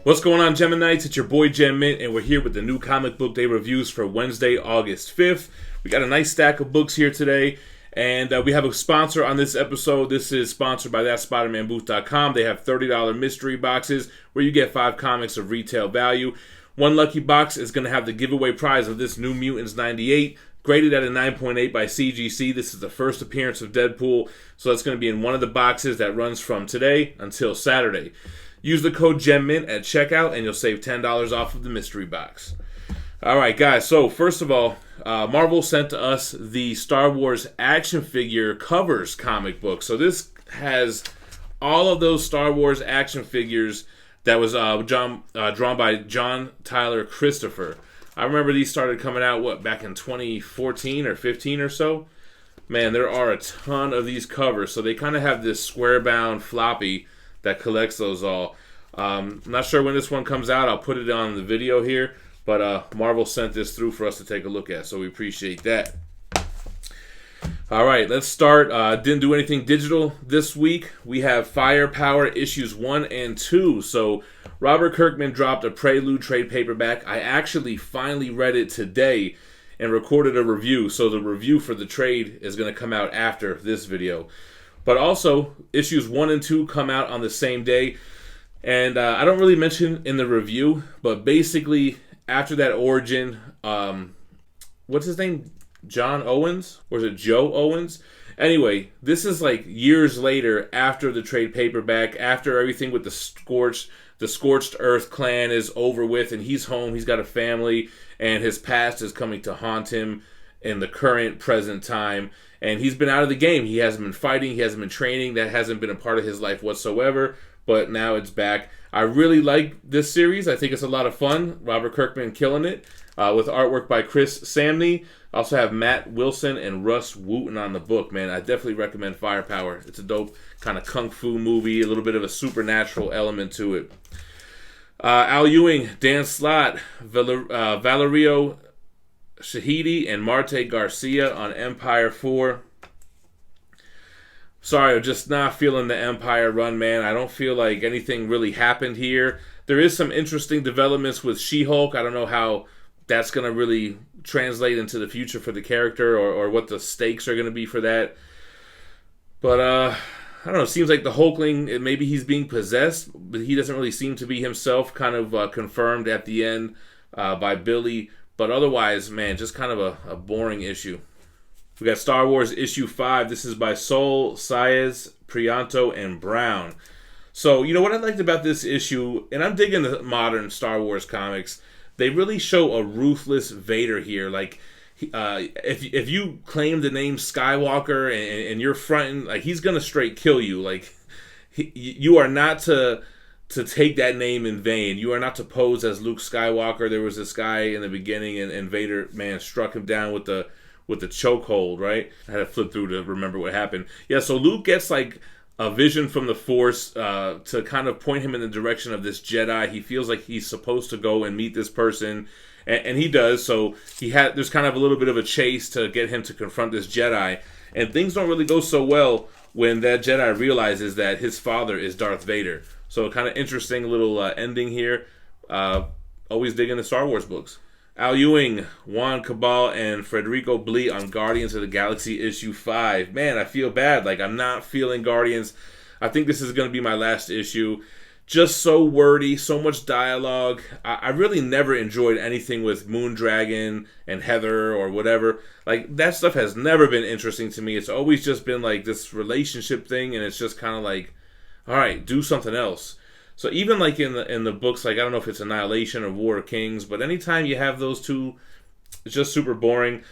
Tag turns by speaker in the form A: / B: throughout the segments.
A: What's going on, Geminites? It's your boy Gem Mint, and we're here with the new comic book day reviews for Wednesday, August 5th. We got a nice stack of books here today, and we have a sponsor on this episode. This is sponsored by ThatSpidermanBooth.com. They have $30 mystery boxes where you get 5 comics of retail value. One lucky box is going to have the giveaway prize of this New Mutants 98, graded at a 9.8 by CGC. This is the first appearance of Deadpool, so that's going to be in one of the boxes that runs from today until Saturday. Use the code GEMMINT at checkout and you'll save $10 off of the mystery box. Alright guys, so first of all, Marvel sent to us the Star Wars action figure covers comic book. So this has all of those Star Wars action figures that was drawn by John Tyler Christopher. I remember these started coming out, back in 2014 or 15 or so? Man, there are a ton of these covers. So they kind of have this square-bound floppy that collects those all. I'm not sure when this one comes out. I'll put it on the video here. But Marvel sent this through for us to take a look at, so we appreciate that. All right, let's start. Didn't do anything digital this week. We have Firepower issues 1 and 2. So Robert Kirkman dropped a Prelude trade paperback. I actually finally read it today and recorded a review. So the review for the trade is going to come out after this video. But also, issues 1 and 2 come out on the same day. And I don't really mention in the review, but basically, after that origin, what's his name? John Owens? Or is it Joe Owens? Anyway, this is like years later after the trade paperback, after everything with the Scorched Earth clan is over with, and he's home, he's got a family, and his past is coming to haunt him in the current, present time. And he's been out of the game. He hasn't been fighting. He hasn't been training. That hasn't been a part of his life whatsoever. But now it's back. I really like this series. I think it's a lot of fun. Robert Kirkman killing it. With artwork by Chris Samney. Also have Matt Wilson and Russ Wooten on the book, man. I definitely recommend Firepower. It's a dope kind of kung fu movie. A little bit of a supernatural element to it. Al Ewing, Dan Slott, Valerio Shahidi, and Marte Garcia on Empire 4. Sorry, I'm just not feeling the Empire run, man. I don't feel like anything really happened here. There is some interesting developments with She-Hulk. I don't know how that's going to really translate into the future for the character, or what the stakes are going to be for that. But, I don't know. It seems like the Hulkling, maybe he's being possessed, but he doesn't really seem to be himself, kind of confirmed at the end by Billy. But otherwise, man, just kind of a boring issue. We got Star Wars issue 5. This is by Sol, Saez, Prianto, and Brown. So, you know what I liked about this issue, and I'm digging the modern Star Wars comics, they really show a ruthless Vader here. Like, if you claim the name Skywalker and you're fronting, like, he's going to straight kill you. Like, you are not to take that name in vain. You are not to pose as Luke Skywalker. There was this guy in the beginning, and Vader, man, struck him down with the chokehold, right? I had to flip through to remember what happened. Yeah, so Luke gets like a vision from the Force to kind of point him in the direction of this Jedi. He feels like he's supposed to go and meet this person, and he does. So there's kind of a little bit of a chase to get him to confront this Jedi, and things don't really go so well when that Jedi realizes that his father is Darth Vader. So kind of interesting little ending here. Always digging the Star Wars books. Al Ewing, Juan Cabal, and Federico Blee on Guardians of the Galaxy issue 5. Man, I feel bad. Like, I'm not feeling Guardians. I think this is going to be my last issue. Just so wordy, so much dialogue. I really never enjoyed anything with Moondragon and Heather or whatever. Like, that stuff has never been interesting to me. It's always just been like this relationship thing, and it's just kind of like, all right, do something else. So even like in the books, like, I don't know if it's Annihilation or War of Kings, but anytime you have those two, it's just super boring.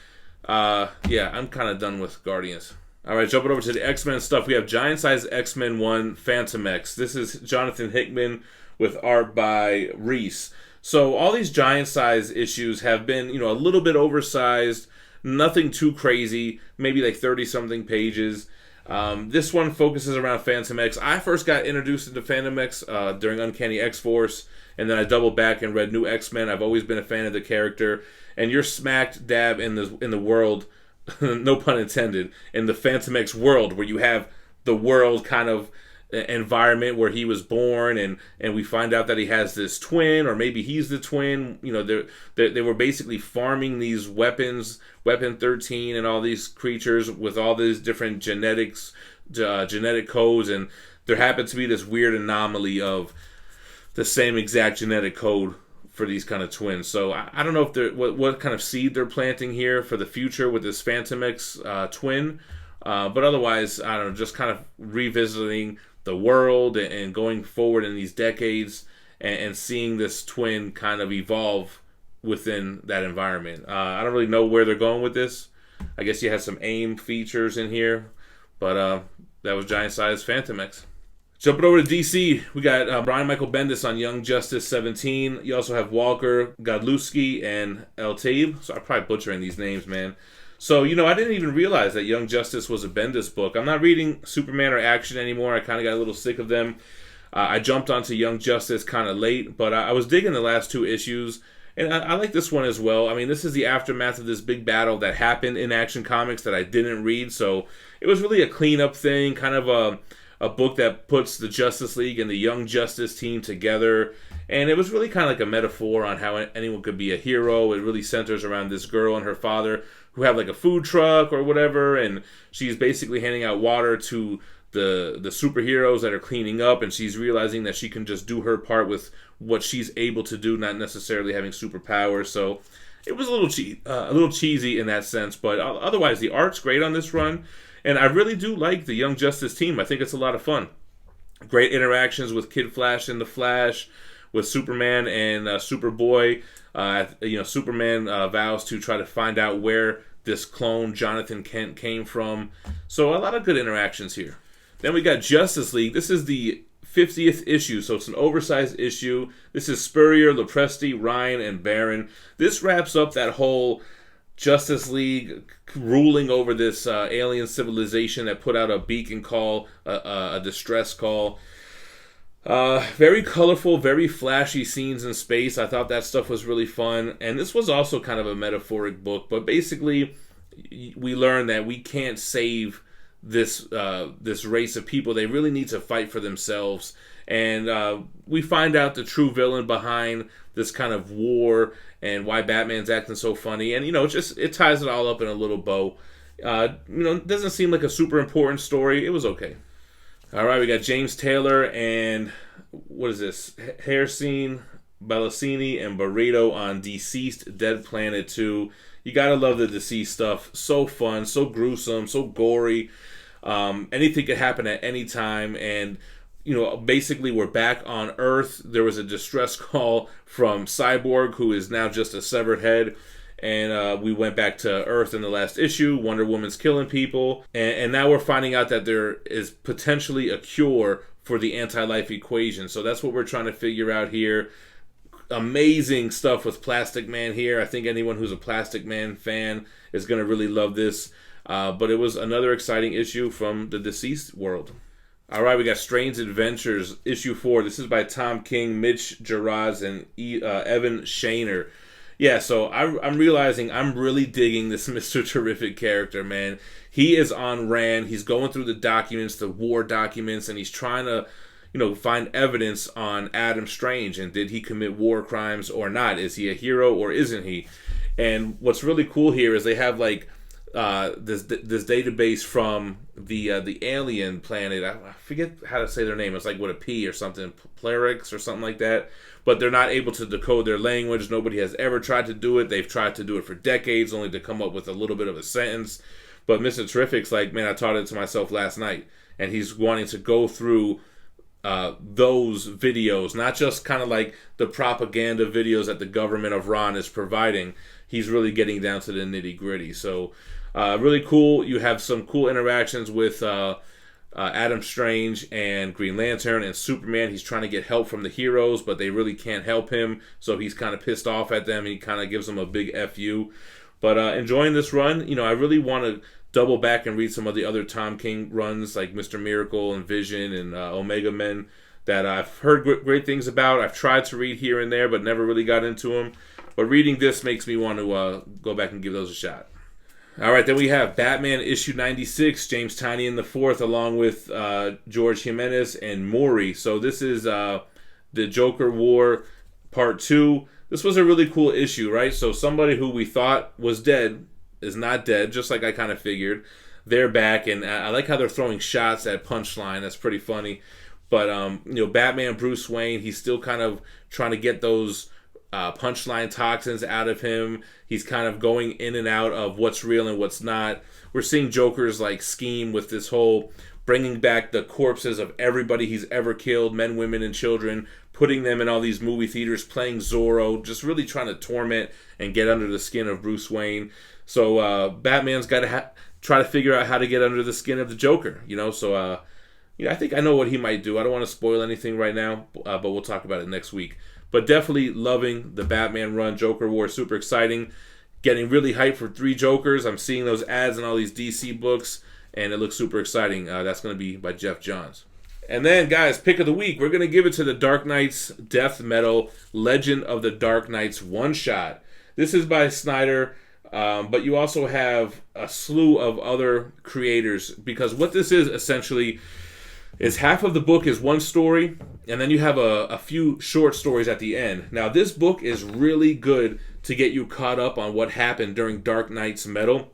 A: Yeah, I'm kind of done with Guardians. All right, jumping over to the X-Men stuff. We have Giant Size X-Men 1 Phantom X. This is Jonathan Hickman with art by Reese. So all these Giant Size issues have been, a little bit oversized, nothing too crazy, maybe like 30-something pages. This one focuses around Phantom X. I first got introduced into Phantom X during Uncanny X-Force, and then I doubled back and read New X-Men. I've always been a fan of the character, and you're smack dab in the world, no pun intended, in the Phantom X world, where you have the world kind of environment where he was born, and we find out that he has this twin, or maybe he's the twin. They were basically farming these weapons, Weapon 13 and all these creatures with all these different genetic codes, and there happened to be this weird anomaly of the same exact genetic code for these kind of twins. So I don't know if what kind of seed they're planting here for the future with this Phantom X twin, but otherwise, I don't know, just kind of revisiting the world and going forward in these decades and seeing this twin kind of evolve within that environment. I don't really know where they're going with this. I guess you had some AIM features in here, but that was Giant Size Phantom X. Jumping over to DC, we got Brian Michael Bendis on Young Justice 17. You also have Walker Godlewski and El Taib. So I'm probably butchering these names, man. So, I didn't even realize that Young Justice was a Bendis book. I'm not reading Superman or Action anymore. I kind of got a little sick of them. I jumped onto Young Justice kind of late, but I was digging the last 2 issues. And I like this one as well. I mean, this is the aftermath of this big battle that happened in Action Comics that I didn't read. So it was really a cleanup thing, kind of a book that puts the Justice League and the Young Justice team together. And it was really kind of like a metaphor on how anyone could be a hero. It really centers around this girl and her father who have like a food truck or whatever. And she's basically handing out water to the superheroes that are cleaning up, and she's realizing that she can just do her part with what she's able to do, not necessarily having superpowers. So it was a little cheesy in that sense, but otherwise the art's great on this run, and I really do like the Young Justice team. I think it's a lot of fun. Great interactions with Kid Flash and the Flash, with Superman and Superboy. Superman vows to try to find out where this clone Jonathan Kent came from. So a lot of good interactions here. Then we got Justice League. This is the 50th issue, so it's an oversized issue. This is Spurrier, Lopresti, Ryan, and Barron. This wraps up that whole Justice League ruling over this alien civilization that put out a beacon call, a distress call. Very colorful, very flashy scenes in space. I thought that stuff was really fun. And this was also kind of a metaphoric book, but basically we learned that we can't save this race of people. They really need to fight for themselves. And we find out the true villain behind this kind of war and why Batman's acting so funny. And, it ties it all up in a little bow. It doesn't seem like a super important story. It was okay. All right, we got James Taylor and, what is this? Hairsine, Balasini, and Burrito on Deceased Dead Planet 2. You gotta love the Deceased stuff. So fun, so gruesome, so gory. Anything could happen at any time. And, basically we're back on Earth. There was a distress call from Cyborg, who is now just a severed head. And we went back to Earth in the last issue. Wonder Woman's killing people. And now we're finding out that there is potentially a cure for the anti-life equation. So that's what we're trying to figure out here. Amazing stuff with Plastic Man here. I think anyone who's a Plastic Man fan is going to really love this. But it was another exciting issue from the Deceased world. All right, we got Strange Adventures, issue 4. This is by Tom King, Mitch Gerads, and Evan Shaner. Yeah, so I'm realizing I'm really digging this Mr. Terrific character, man. He is on Rand. He's going through the documents, the war documents, and he's trying to, find evidence on Adam Strange. And did he commit war crimes or not? Is he a hero or isn't he? And what's really cool here is they have like this database from the alien planet. I forget how to say their name. It's like with a P or something, Plerix or something like that. But they're not able to decode their language. Nobody has ever tried to do it. They've tried to do it for decades, only to come up with a little bit of a sentence. But Mr. Terrific's like, man, I taught it to myself last night. And he's wanting to go through those videos, not just kind of like the propaganda videos that the government of Ron is providing. He's really getting down to the nitty gritty. So really cool. You have some cool interactions with Adam Strange and Green Lantern and Superman. He's trying to get help from the heroes, but they really can't help him. So he's kind of pissed off at them. He kind of gives them a big FU. But enjoying this run. I really want to double back and read some of the other Tom King runs like Mr. Miracle and Vision and Omega Men that I've heard great things about. I've tried to read here and there, but never really got into them. But reading this makes me want to go back and give those a shot. All right, then we have Batman issue 96, James Tynion the fourth, along with George Jimenez and Maury. So this is the Joker War Part 2. This was a really cool issue, right? So somebody who we thought was dead is not dead, just like I kind of figured. They're back, and I like how they're throwing shots at Punchline. That's pretty funny. But, Batman, Bruce Wayne, he's still kind of trying to get those Punchline toxins out of him. He's kind of going in and out of what's real and what's not. We're seeing Joker's scheme with this whole bringing back the corpses of everybody he's ever killed, men, women, and children, putting them in all these movie theaters, playing Zorro, just really trying to torment and get under the skin of Bruce Wayne. So Batman's got to try to figure out how to get under the skin of the Joker, So I think I know what he might do. I don't want to spoil anything right now, but we'll talk about it next week. But definitely loving the Batman run. Joker War, super exciting. Getting really hyped for 3 Jokers. I'm seeing those ads in all these DC books, and it looks super exciting. That's going to be by Jeff Johns. And then, guys, pick of the week. We're going to give it to the Dark Knight's Death Metal Legend of the Dark Knights one-shot. This is by Snyder, but you also have a slew of other creators, because what this is essentially is half of the book is one story, and then you have a few short stories at the end. Now, this book is really good to get you caught up on what happened during Dark Knight's Metal.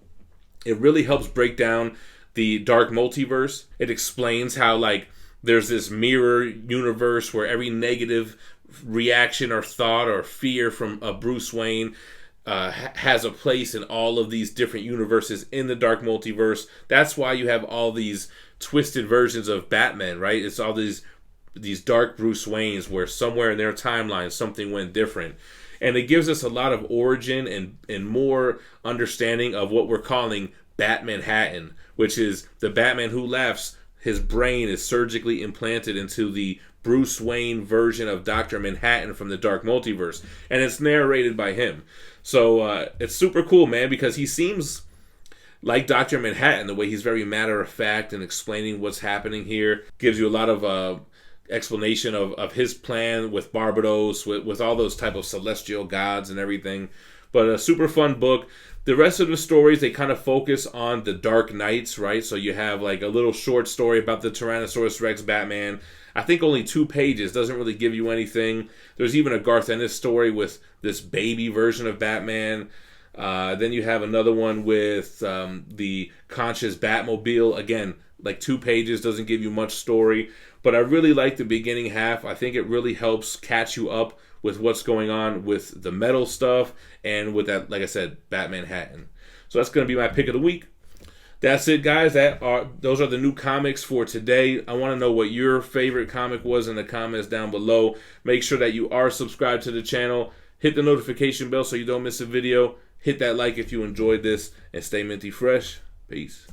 A: It really helps break down the dark multiverse. It explains how, there's this mirror universe where every negative reaction or thought or fear from Bruce Wayne has a place in all of these different universes in the dark multiverse. That's why you have all these twisted versions of Batman, right? It's all these dark Bruce Waynes where somewhere in their timeline something went different. And it gives us a lot of origin and more understanding of what we're calling Batmanhattan, which is the Batman who laughs. His brain is surgically implanted into the Bruce Wayne version of Dr. Manhattan from the Dark Multiverse. And it's narrated by him. So it's super cool, man, because he seems like Dr. Manhattan, the way he's very matter-of-fact and explaining what's happening here. Gives you a lot of explanation of his plan with Barbados, with all those type of celestial gods and everything. But a super fun book. The rest of the stories, they kind of focus on the Dark Knights, right? So you have a little short story about the Tyrannosaurus Rex Batman. I think only 2 pages, doesn't really give you anything. There's even a Garth Ennis story with this baby version of Batman. Then you have another one with the conscious Batmobile. Again, 2 pages, doesn't give you much story. But I really like the beginning half. I think it really helps catch you up with what's going on with the metal stuff and with that, like I said, Batmanhattan. So that's going to be my pick of the week. That's it, guys. Those are the new comics for today. I want to know what your favorite comic was in the comments down below. Make sure that you are subscribed to the channel. Hit the notification bell so you don't miss a video. Hit that like if you enjoyed this, and stay minty fresh. Peace.